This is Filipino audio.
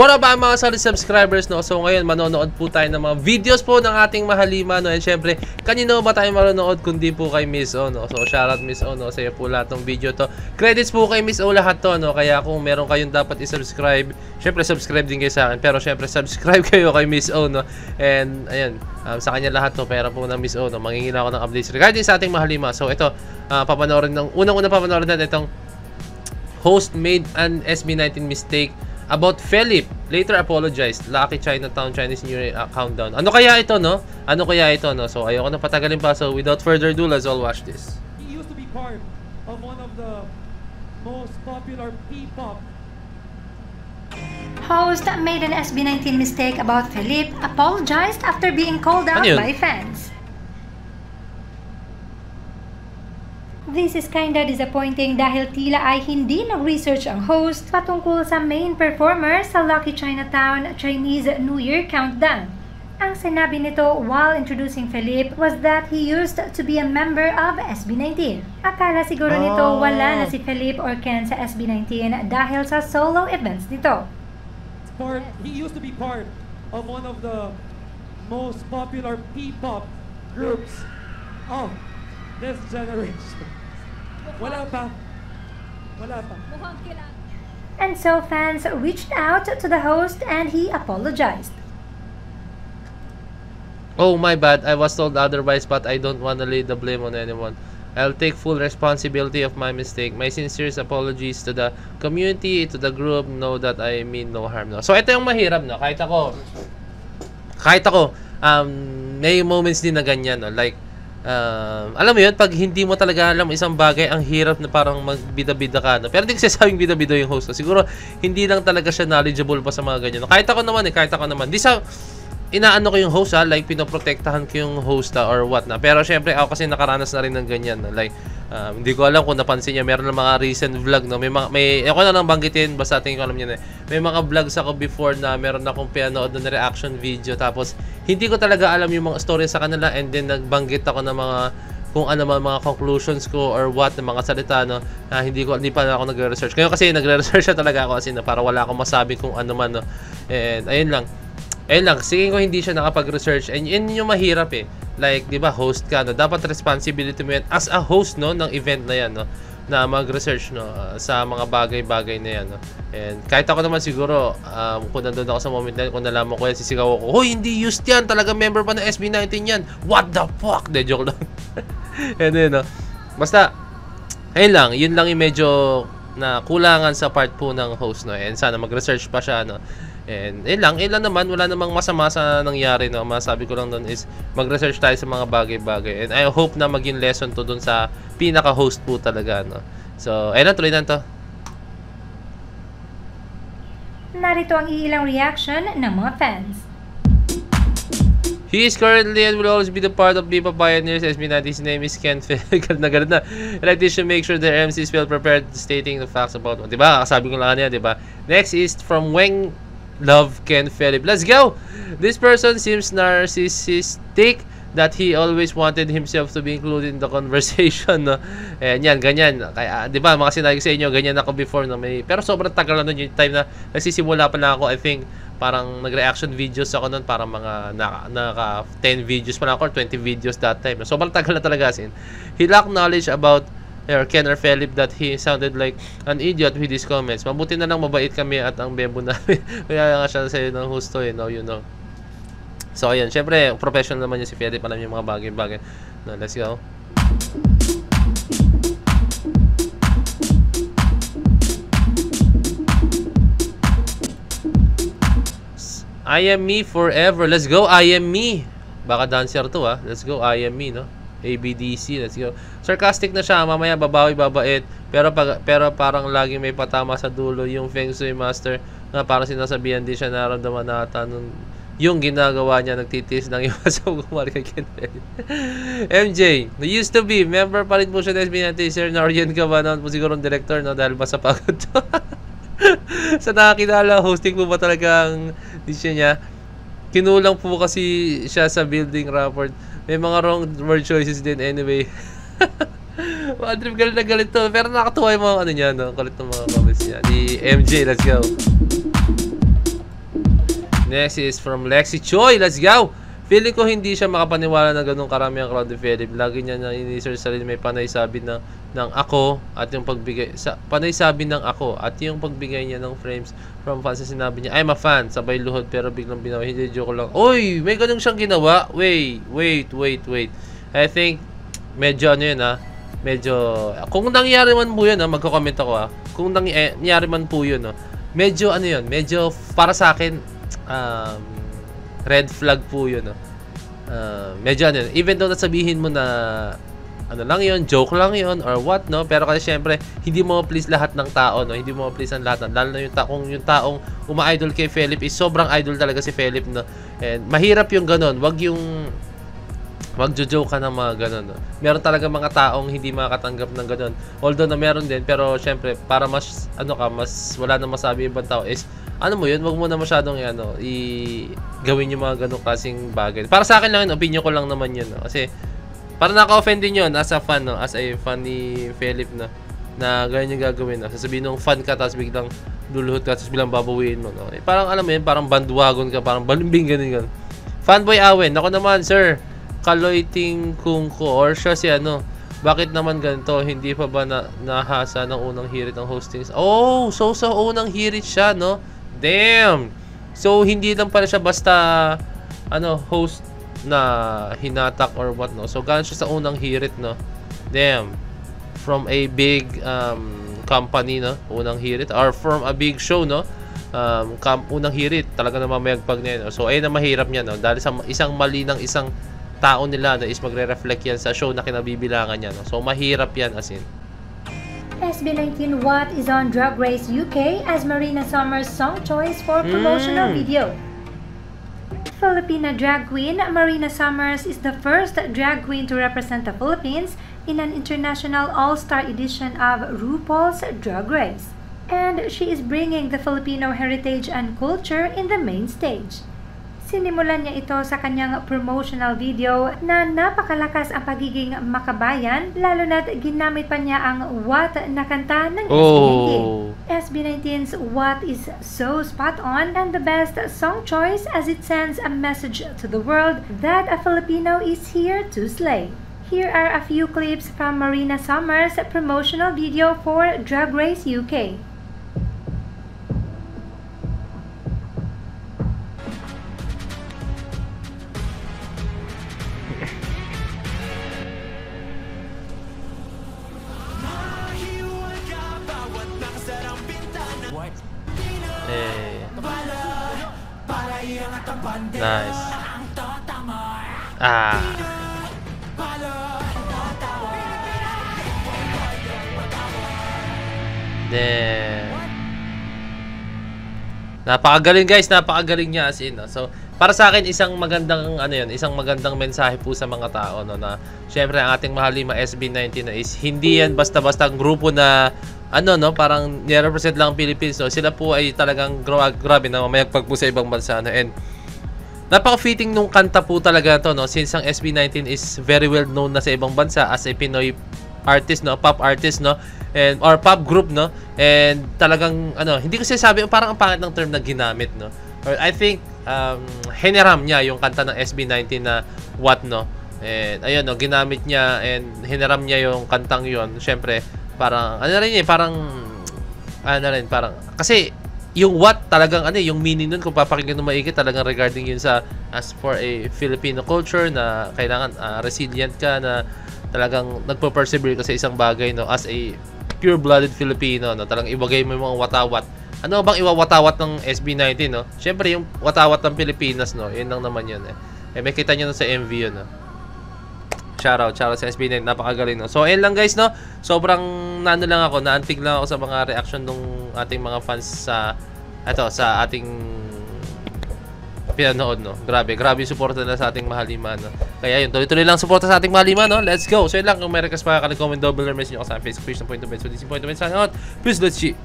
Para ba mga solid subscribers, no? So ngayon manonood po tayo ng mga videos po ng ating mahalima, no? And syempre, kanino ba tayo manonood kundi po kay Miss O, no? So shoutout Miss O, no? Sa'yo po lahat ng video to. Credits po kay Miss O lahat to, no? Kaya kung meron kayong dapat i-subscribe, syempre subscribe din kayo sa akin. Pero syempre subscribe kayo kay Miss O, no? And ayan, sa kanya lahat to, pera po ng Miss O, no? Mangingila ako ng updates regarding sa ating mahalima. So ito, papanoorin ng unang-una papanoorin natin itong host made an SB19 mistake about Philip, later apologized. Lucky Chinatown Chinese New Year countdown. Ano kaya ito, no? Ano kaya ito, no? So ayoko na patagalin pa. So without further ado, let's all watch this. He used to be part of one of the most popular P-pop. Host made an SB19 mistake about Philip, apologized after being called out by fans. This is kinda disappointing dahil tila ay hindi nag-research ang host patungkol sa main performer sa Lucky Chinatown Chinese New Year countdown. Ang sinabi nito while introducing Philip was that he used to be a member of SB19. Akala siguro nito wala na si Philip or Ken sa SB19 dahil sa solo events nito. He used to be part of one of the most popular P-pop groups of this generation. Wala pa. And so fans reached out to the host and he apologized. Oh, my bad. I was told otherwise, but I don't want to lay the blame on anyone. I'll take full responsibility of my mistake. My sincerest apologies to the community, to the group. Know that I mean no harm. No? So, ito yung mahirap, no? Kahit ako, may moments din na ganyan, no? Like, alam mo yun, pag hindi mo talaga alam isang bagay, ang hirap na parang magbida-bida ka, no? Pero hindi kasi sabing bida-bida yung host, no? Siguro, hindi lang talaga siya knowledgeable pa sa mga ganyan, no? Kahit ako naman. Di sa, inaano ko yung host, like, pinoprotektahan ko yung host, or what na. Pero, syempre, ako kasi nakaranas na rin ng ganyan, no? Like, hindi ko alam kung napansin niya, meron ng mga recent vlog, no? Ako na lang banggitin, basta tingin ko alam niya na. May mga vlogs ako before na meron akong pinanood na reaction video, tapos hindi ko talaga alam yung mga story sa kanila, and then nagbanggit ako ng mga kung ano mga conclusions ko or what, ng mga salita, no? Hindi pa na ako nagre-research. Ngayon kasi nagre-research na talaga ako kasi na para wala akong masabi kung ano man, no? And ayun lang. Sige ko hindi siya nakapag-research, and yun yung mahirap eh. Like, 'di ba, host ka, no? Dapat responsibility mo yan as a host, no, ng event na yan, no, na mag-research, no, sa mga bagay-bagay na yan, no. And kahit ako naman siguro, kung nandun ako sa moment na kung nalaman ko yan, sisigaw ako, hoy, hindi used yan, talaga member pa ng SB19 yan, what the fuck, de joke lang. And then, no, basta ayun lang, yun lang yung medyo na kulangan sa part po ng host, no. And sana mag-research pa siya, no. And ilan naman, wala namang masama sa nangyari, no. Masabi ko lang doon is mag-research tayo sa mga bagay-bagay. And I hope na maging lesson to doon sa pinaka-host po talaga, no. So, ayun na, tuloy na to. Narito ang ilang reaction ng mga fans. He is currently and will always be the part of Viva Pioneers SB19. His name is Ken Philip. na. Like this should make sure their MC is well prepared stating the facts about it. Diba? Kasabi ko lang kanina, diba? Next is from Weng Love Ken Philip. Let's go! This person seems narcissistic that he always wanted himself to be included in the conversation, no? And yan, ganyan. Kaya, di ba, mga sinabi ko sa inyo, ganyan ako before, no? Pero sobrang tagal na nun yung time na nagsisimula pa na ako. I think, parang nag-reaction videos ako nun, parang mga naka 10 videos pa na ako, or 20 videos that time. Sobrang tagal na talaga, sin. He lacked knowledge about Ken or Philip that he sounded like an idiot with his comments. Mabuti na lang mabait kami at ang bebo namin. Kaya nga siya sa'yo ng husto, you know. So, ayan. Siyempre, professional naman yung si Philip. Alam yung mga bagay-bagay. No, let's go. I am me forever. Let's go, I am me. Baka dancer to, ha. Let's go, I am me, no. ABDC, let's go. Sarcastic na siya, mamaya babawi, babait. Pero parang laging may patama sa dulo. Yung Feng Shui Master na parang sinasabihan din siya, naramdaman nata nun yung ginagawa niya, nagtitiis ng iba sa kumari kay Ken. MJ, used to be, member pa rin po siya ng SB19. Sir, na-orient ka ba na po siguro ng director, no? Dahil ba sa pagod to? Sa nakakilala, hosting po ba talagang di siya niya? Kinulang po kasi siya sa building rapport. May mga wrong word choices din anyway. Mga trip, galit na galit to. Pero nakatuwa yung mga ano niya, no? Galit ng mga comments niya. Di MJ, let's go. Next is from Lexi Choi. Let's go! Feeling ko hindi siya makapaniwala na ganun karami ang crowd ni Philip. Lagi niya na inisir sa sarili may panay sabi ng ako at yung pagbigay panay sabi ng ako at yung pagbigay niya ng frames from fans na sinabi niya I'm a fan, sabay luhod pero biglang binawi. Hindi, joke lang. Oy, may ganun siyang ginawa. Wait. I think medyo ano yun medyo kung nangyari man po yun magko-comment ako kung nangyari man po yun medyo ano yun, medyo para sa akin red flag po yun medyo ano yun, even though nasabihin mo na ano lang yun, joke lang yun or what pero kasi syempre hindi mo please lahat ng tao hindi mo please ang lahat lalo na yung taong uma-idol kay Philip is sobrang idol talaga si Philip and mahirap yung ganun, wag joke ka ng mga ganun meron talaga mga taong hindi makakatanggap ng ganun, although na meron din pero syempre para mas mas wala na masabi ibang tao is ano mo yun, wag mo na masyadong gawin yung mga ganung klaseng bagay. Para sa akin lang yun, opinion ko lang naman yun kasi para naka-offend din yun as a fan as a fan ni Philip na ganyan yung gagawin sasabihin nung fan ka tapos biglang luluhod ka tapos biglang babawiin mo parang alam mo yun, parang bandwagon ka, parang balimbing ganun. Fanboy Awen, ako naman sir, kaloiting kung ko or siya si bakit naman ganito, hindi pa ba nahasa ng unang hirit ng hostings? So sa unang hirit siya damn, so hindi lang pala siya basta host na hinatak or what so gaano siya sa unang hirit damn, from a big company unang hirit or from a big show unang hirit talaga namamayagpag niya so ayun na mahirap niya dahil sa isang mali ng isang tao nila is magre-reflect yan sa show na kinabibilangan niya so mahirap yan as in. SB19 What is on Drag Race UK as Marina Summers' song choice for promotional video. Filipina drag queen Marina Summers is the first drag queen to represent the Philippines in an international all-star edition of RuPaul's Drag Race. And she is bringing the Filipino heritage and culture in the main stage. Sinimulan niya ito sa kanyang promotional video na napakalakas ang pagiging makabayan, lalo na't ginamit pa niya ang What na kanta ng SB19. SB19's What is so spot on and the best song choice as it sends a message to the world that a Filipino is here to slay. Here are a few clips from Marina Summers' promotional video for Drag Race UK. Nice. Napakagaling guys, napakagaling niya as in. So, para sa akin isang magandang isang magandang mensahe po sa mga tao na syempre ang ating mahalima SB19 is hindi yan basta-basta ang grupo na parang ni-represent lang ang Philippines. Sila po ay talagang grabe na mamayagpag po sa ibang bansa and napaka-fitting nung kanta po talaga since ang SB19 is very well known na sa ibang bansa as a Pinoy artist pop artist and or pop group and talagang hindi ko sinasabi parang ang pangit ng term na ginamit or I think hiniram niya yung kanta ng SB19 na What and ayun ginamit niya and hiniram niya yung kantang yon syempre parang parang kasi yung What talagang yung meaning nun kung papakinggan mo maigi talagang regarding yun sa as for a Filipino culture na kailangan resilient ka na talagang nagpo-persevere ka sa isang bagay as a pure-blooded Filipino talagang ibagay mo yung mga watawat. Ano bang iwawatawat ng SB19 Syempre yung watawat ng Pilipinas yun lang naman yun may kita niyo sa MV yun Shoutout sa SB19, napakagaling So ayun lang guys sobrang lang ako, naantig lang ako sa mga reaction ng ating mga fans sa ating pinanood Grabe yung suporta nila sa ating mahalima Kaya yun, tuloy-tuloy lang suporta sa ating mahalima Let's go. So yun lang, kung may request pa comment double or message nyo ako sa Facebook page ng Point of Bets. So this is Point of Bets, sign out. Peace, let's see.